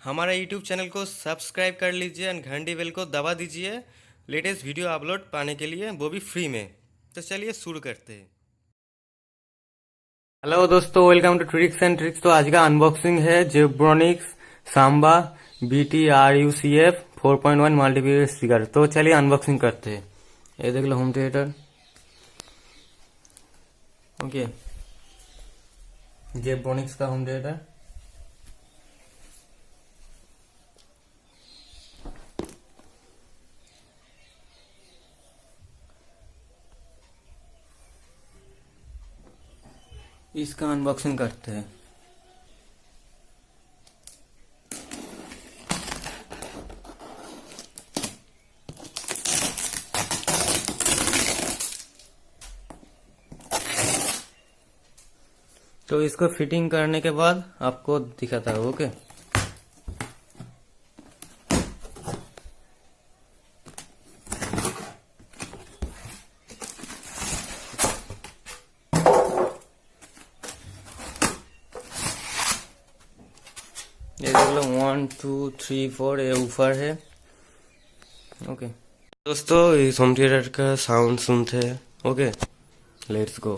हमारा YouTube channel को subscribe कर लीजिए एंड घंटी बेल को दबा दीजिए लेटेस्ट वीडियो अपलोड पाने के लिए, वो भी फ्री में। तो चलिए शुरू करते हैं। हेलो दोस्तों, welcome to tricks and tricks. तो आज का अनबॉक्सिंग है जेब्रोनिक्स सांबा BTRUCF 4.1 मल्टीपीरियड स्पीकर। तो चलिए अनबॉक्सिंग करते हैं। ये देख लो होम थिएटर। ओके, जेब्रोनिक्स का होम थिएटर। इसका अनबॉक्सिंग करते हैं। तो इसको फिटिंग करने के बाद आपको दिखाता है। ओके, ये देख लो 1 2 3 4 ये ऊपर है। ओके दोस्तों, इस होम थिएटर का साउंड सुनते हैं। Okay, let's go.